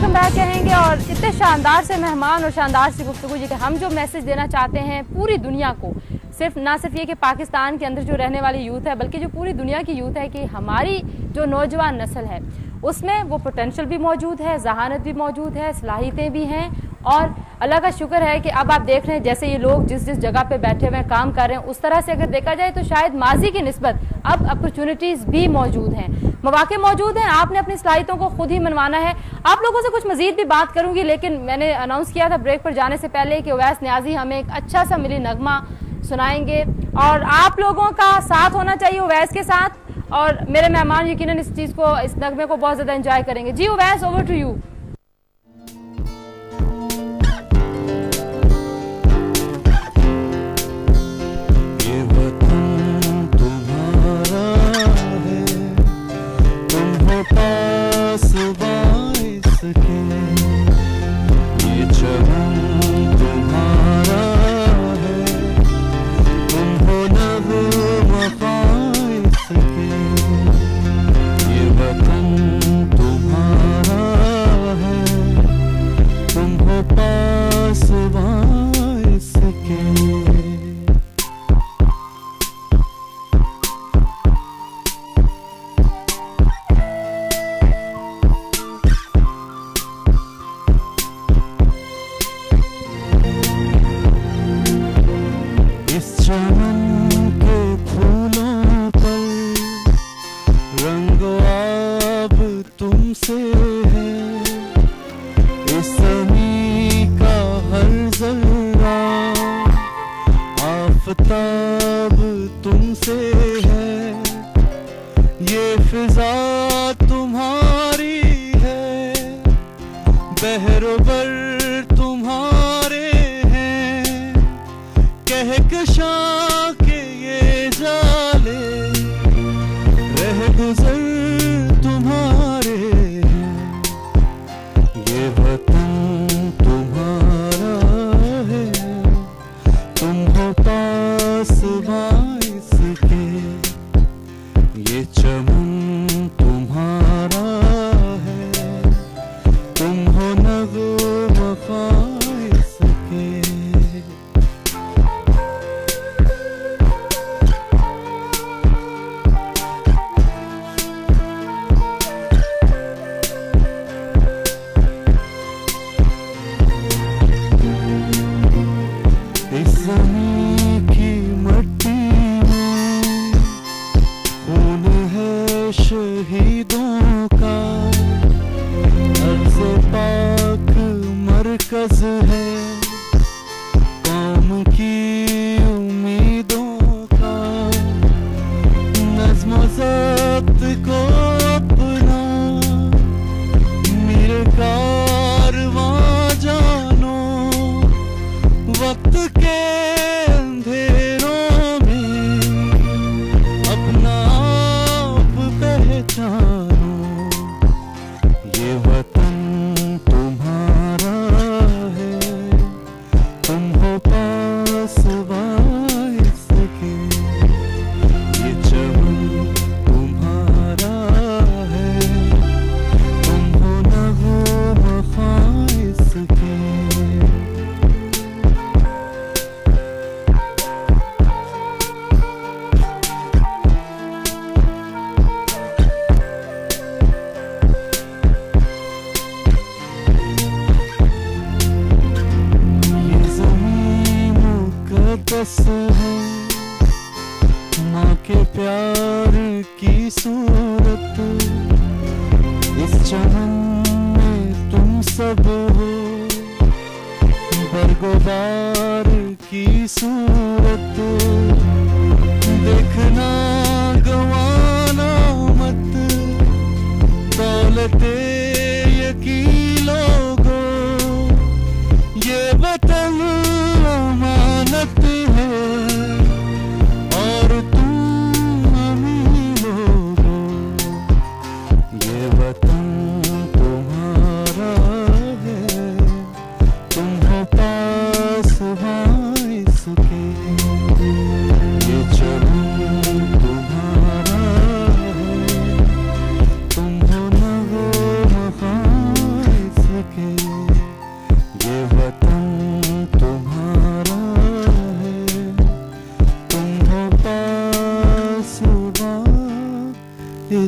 Welcome back कहेंगे। और इतने शानदार से मेहमान और शानदार सी गुफ्तगू जी कि हम जो मैसेज देना चाहते हैं पूरी दुनिया को, ना सिर्फ ये कि पाकिस्तान के अंदर जो रहने वाली यूथ है बल्कि जो पूरी दुनिया की यूथ है कि हमारी जो नौजवान नस्ल है उसमें वो पोटेंशियल भी मौजूद है, जहानत भी मौजूद है, सलाहियतें भी हैं। और अल्लाह का शुक्र है कि अब आप देख रहे हैं जैसे ये लोग जिस जिस जगह पे बैठे हुए काम कर रहे हैं, उस तरह से अगर देखा जाए तो शायद माजी की निस्बत अब अपॉर्चुनिटीज़ भी मौजूद हैं, मौके मौजूद हैं। आपने अपनी सलाहियतों को खुद ही मनवाना है। आप लोगों से कुछ मजीद भी बात करूंगी, लेकिन मैंने अनाउंस किया था ब्रेक पर जाने से पहले कि उवैस न्याजी हमें एक अच्छा सा मिली नगमा सुनाएंगे और आप लोगों का साथ होना चाहिए उवैस के साथ। और मेरे मेहमान यकीनन इस चीज़ को, इस नगमे को बहुत ज़्यादा एंजॉय करेंगे। जी उवैस, ओवर टू यू।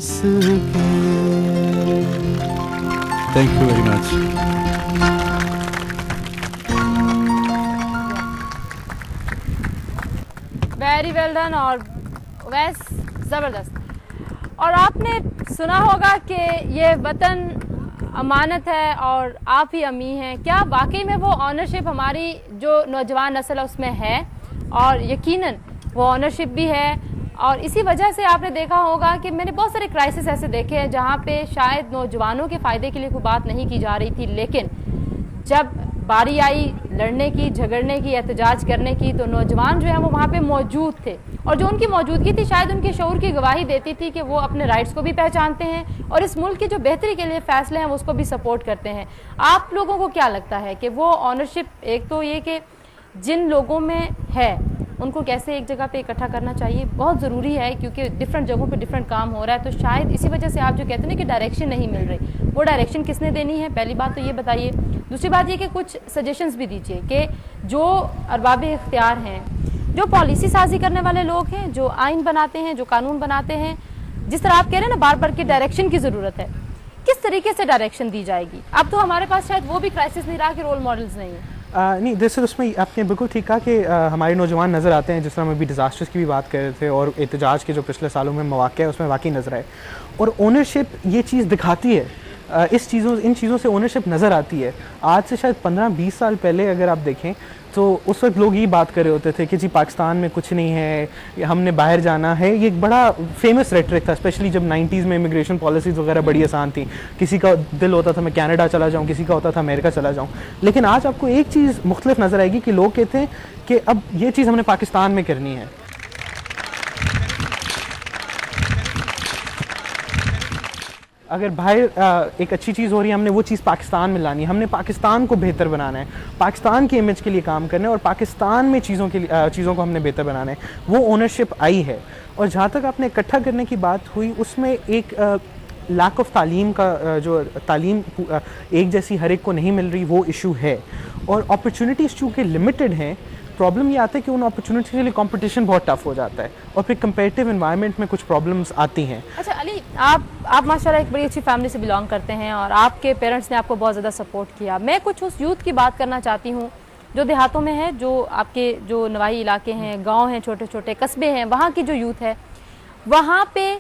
किसके। Thank you very much. Very well done और वैस ज़बरदस्त। और आपने सुना होगा कि ये वतन अमानत है और आप ही अमी हैं। क्या वाकई में वो ऑनरशिप हमारी जो नौजवान नस्ल है उसमें है? और यकीनन वो ऑनरशिप भी है। और इसी वजह से आपने देखा होगा कि मैंने बहुत सारे क्राइसिस ऐसे देखे हैं जहाँ पे शायद नौजवानों के फ़ायदे के लिए कोई बात नहीं की जा रही थी, लेकिन जब बारी आई लड़ने की, झगड़ने की, एहतजाज करने की, तो नौजवान जो है वो वहाँ पे मौजूद थे। और जो उनकी मौजूदगी थी शायद उनके शऊर की गवाही देती थी कि वो अपने राइट्स को भी पहचानते हैं और इस मुल्क की जो बेहतरी के लिए फ़ैसले हैं वो उसको भी सपोर्ट करते हैं। आप लोगों को क्या लगता है कि वो ऑनरशिप, एक तो ये कि जिन लोगों में है उनको कैसे एक जगह पे इकट्ठा करना चाहिए, बहुत ज़रूरी है क्योंकि डिफरेंट जगहों पे डिफरेंट काम हो रहा है। तो शायद इसी वजह से आप जो कहते हैं ना कि डायरेक्शन नहीं मिल रही, वो डायरेक्शन किसने देनी है? पहली बात तो ये बताइए। दूसरी बात ये कि कुछ सजेशंस भी दीजिए कि जो अरबाब इख्तियार हैं, जो पॉलिसी साजी करने वाले लोग हैं, जो आइन बनाते हैं, जो कानून बनाते हैं, जिस तरह आप कह रहे हैं ना बार बार की डायरेक्शन की ज़रूरत है, किस तरीके से डायरेक्शन दी जाएगी? अब तो हमारे पास शायद वो भी क्राइसिस नहीं रहा कि रोल मॉडल्स नहीं है। नहीं, दरअसल उसमें आपने बिल्कुल ठीक कहा कि हमारे नौजवान नज़र आते हैं, जिस तरह हम अभी डिज़ास्टर्स की भी बात कर रहे थे और एहतजाज के जो पिछले सालों में मौक़े हैं उसमें वाकई नज़र आए। और ओनरशिप ये चीज़ दिखाती है, इन चीज़ों से ओनरशिप नज़र आती है। आज से शायद 15-20 साल पहले अगर आप देखें तो उस वक्त लोग ये बात कर रहे होते थे कि जी पाकिस्तान में कुछ नहीं है, हमने बाहर जाना है। ये एक बड़ा फेमस रेटरिक था, स्पेशली जब 90s में इमिग्रेशन पॉलिसीज़ वगैरह बड़ी आसान थी। किसी का दिल होता था मैं कनाडा चला जाऊँ, किसी का होता था अमेरिका चला जाऊँ। लेकिन आज आपको एक चीज़ मुख्तलिफ नज़र आएगी कि लोग कहते हैं कि अब ये चीज़ हमने पाकिस्तान में करनी है। अगर बाहर एक अच्छी चीज़ हो रही है, हमने वो चीज़ पाकिस्तान में लानी है, हमने पाकिस्तान को बेहतर बनाना है, पाकिस्तान की इमेज के लिए काम करना है और पाकिस्तान में चीज़ों को हमने बेहतर बनाना है। वो ओनरशिप आई है। और जहाँ तक आपने इकट्ठा करने की बात हुई, उसमें एक लैक ऑफ तालीम का, जो तालीम एक जैसी हर एक को नहीं मिल रही, वो इशू है। और अपॉर्चुनिटीज़ चूँकि लिमिटेड हैं, प्रॉब्लम ये आता है कि उन अपॉर्चुनिटी के लिए कंपटीशन बहुत टफ हो जाता है और फिर कंपेटिटिव एनवायरनमेंट में कुछ प्रॉब्लम्स आती हैं। अच्छा अली, आप माशाल्लाह एक बड़ी अच्छी फैमिली से बिलोंग करते हैं और आपके पेरेंट्स ने आपको बहुत ज़्यादा सपोर्ट किया। मैं कुछ उस यूथ की बात करना चाहती हूँ जो देहातों में है, जो आपके जो नवाही इलाके हैं, गाँव हैं, छोटे छोटे कस्बे हैं, वहाँ की जो यूथ है वहाँ पे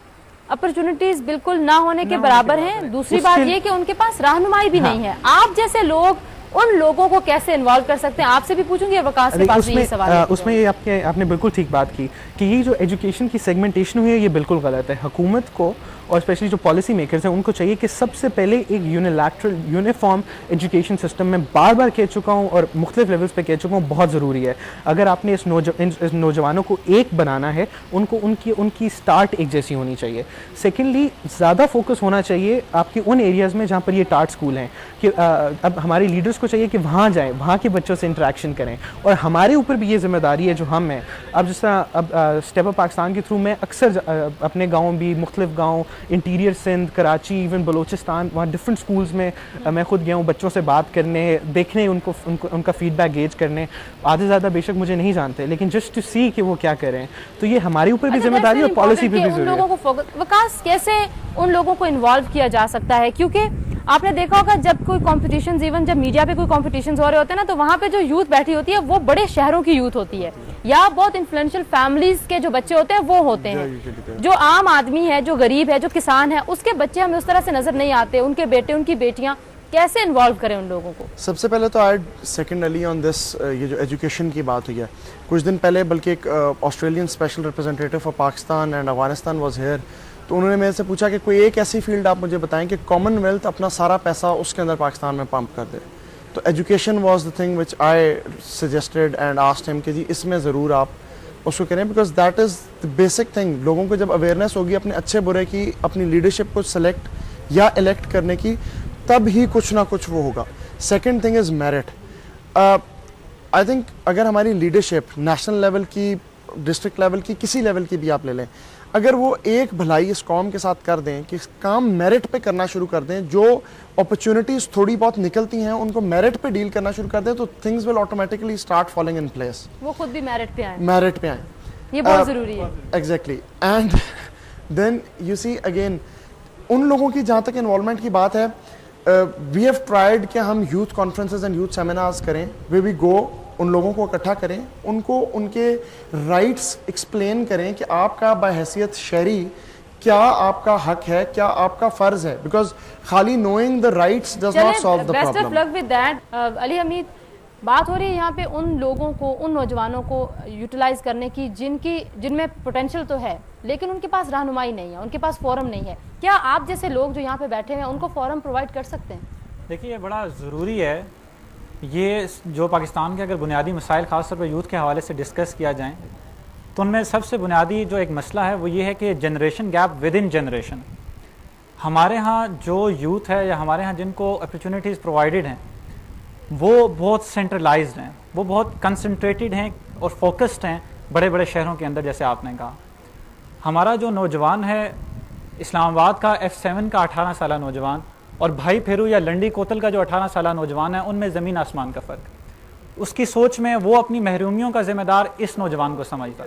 अपॉर्चुनिटीज़ बिल्कुल ना होने के बराबर हैं। दूसरी बात ये कि उनके पास रहनुमाई भी नहीं है। आप जैसे लोग उन लोगों को कैसे इन्वॉल्व कर सकते हैं? आपसे भी पूछूंगी और वकास के पास भी ये सवाल है। उसमें ये आपने बिल्कुल ठीक बात की कि ये जो एजुकेशन की सेगमेंटेशन हुई है ये बिल्कुल गलत है। हुकूमत को और स्पेशली जो पॉलिसी मेकर्स हैं उनको चाहिए कि सबसे पहले एक यूनिलैटरल यूनिफॉर्म एजुकेशन सिस्टम में बार बार कह चुका हूँ और मुख्तलिफ लेवल्स पे कह चुका हूँ, बहुत ज़रूरी है। अगर आपने इस नौजवानों को एक बनाना है, उनको उनकी स्टार्ट एक जैसी होनी चाहिए। सेकेंडली, ज़्यादा फोकस होना चाहिए आपके उन एरियाज़ में जहाँ पर ये टार्ट स्कूल हैं कि अब हमारे लीडर्स को चाहिए कि वहाँ जाएँ, वहाँ के बच्चों से इंटरेक्शन करें। और हमारे ऊपर भी ये जिम्मेदारी है जो हम हैं। अब जिस तरह अब स्टेप अप पाकिस्तान के थ्रू मैं अक्सर अपने गाँव भी, मुख्तलिफ गाँव, इंटीरियर सिंध, कराची, इवन बलोचिस्तान, वहाँ डिफरेंट स्कूल्स में मैं खुद गया हूँ बच्चों से बात करने, देखने, उनका फीडबैक गेज करने। आधे ज़्यादा बेशक मुझे नहीं जानते, लेकिन जस्ट टू सी कि वो क्या करें। तो ये हमारे ऊपर भी जिम्मेदारी और पॉलिसी भी ज़रूरी है। विकास, कैसे उन लोगों को इन्वॉल्व किया जा सकता है? क्योंकि आपने देखा होगा जब कोई कॉम्पिटिशन, इवन जब मीडिया पे कोई कॉम्पिटिशन हो रहे होते हैं ना, तो वहाँ पे जो यूथ बैठी होती है वो बड़े शहरों की यूथ होती है या बहुत इन्फ्लुएंशियल फैमिलीज के जो बच्चे होते हैं वो होते हैं। जो आम आदमी है, जो गरीब है, जो किसान है, उसके बच्चे हमें उस तरह से नजर नहीं आते। उनके बेटे, उनकी बेटियां, कैसे इन्वॉल्व करें उन लोगों को? सबसे पहले तो आई सेकेंडली ऑन दिस, ये जो एजुकेशन की बात हुई है, कुछ दिन पहले बल्कि एक Australian special representative for Pakistan and Afghanistan was here. तो उन्होंने मेरे से पूछा कि कोई एक ऐसी फील्ड आप मुझे बताएं कि कॉमनवेल्थ अपना सारा पैसा उसके अंदर पाकिस्तान में पंप कर दे। तो education was the thing which I suggested and asked him कि जी इसमें ज़रूर आप उसको करें, because that is the basic thing. लोगों को जब अवेयरनेस होगी अपने अच्छे बुरे की, अपनी लीडरशिप को सेलेक्ट या इलेक्ट करने की, तब ही कुछ ना कुछ वो होगा। Second thing is merit. I think अगर हमारी लीडरशिप नेशनल लेवल की, डिस्ट्रिक्ट लेवल की, किसी लेवल की भी आप ले लें, अगर वो एक भलाई इस कौम के साथ कर दें कि काम मेरिट पे करना शुरू कर दें, जो अपॉर्चुनिटीज़ थोड़ी बहुत निकलती हैं उनको मेरिट पे डील करना शुरू कर दें, तो things will automatically start following in place. वो खुद भी मेरिट पे आए, मेरिट पे आए, ये बहुत ज़रूरी है। Exactly. And then you see again उन लोगों की जहाँ तक इन्वॉल्वमेंट की बात है, वी हैव ट्राइड कि हम youth conferences and youth seminars करें, वे वी गो, उन लोगों को इकट्ठा करें, उनको उनके राइट्स एक्सप्लेन करें कि आपका बहैसियत शहरी क्या आपका हक है, क्या आपका फ़र्ज़ है, बिकॉज खाली knowing the rights does not solve the best of problem. Luck with that. Ali Hamid, बात हो रही है यहाँ पे उन लोगों को, उन नौजवानों को यूटिलाइज करने की जिनमें पोटेंशियल तो है लेकिन उनके पास रहनुमाई नहीं है, उनके पास फोरम नहीं है। क्या आप जैसे लोग जो यहाँ पे बैठे हैं उनको फोरम प्रोवाइड कर सकते हैं? देखिए, ये बड़ा ज़रूरी है। ये जो पाकिस्तान के अगर बुनियादी मसाइल ख़ासतौर पर यूथ के हवाले से डिस्कस किया जाए तो उनमें सबसे बुनियादी जो एक मसला है वो ये है कि generation gap with in generation. हमारे यहाँ जो यूथ है या हमारे यहाँ जिनको अपॉर्चुनिटीज़ प्रोवाइडेड हैं वो बहुत सेंट्रलाइज्ड हैं, वो बहुत कंसंट्रेटेड हैं और फोकस्ड हैं बड़े बड़े शहरों के अंदर। जैसे आपने कहा, हमारा जो नौजवान है इस्लामाबाद का F7 का 18 साल नौजवान और भाई फेरू या लंडी कोतल का जो 18 साल नौजवान है, उनमें ज़मीन आसमान का फ़र्क। उसकी सोच में वो अपनी महरूमियों का ज़िम्मेदार इस नौजवान को समझता।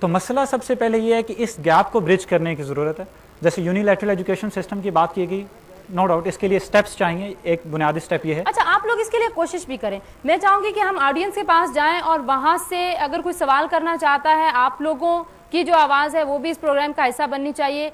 तो मसला सबसे पहले ये है कि इस गैप को ब्रिज करने की ज़रूरत है। जैसे यूनिलैटरल एजुकेशन सिस्टम की बात की गई, नो डाउट इसके लिए स्टेप्स चाहिए। एक बुनियादी स्टेप ये है। अच्छा, आप लोग इसके लिए कोशिश भी करें। मैं चाहूंगी कि हम ऑडियंस के पास जाएं और वहां से अगर कोई सवाल करना चाहता है, आप लोगों की जो आवाज़ है वो भी इस प्रोग्राम का हिस्सा बननी चाहिए।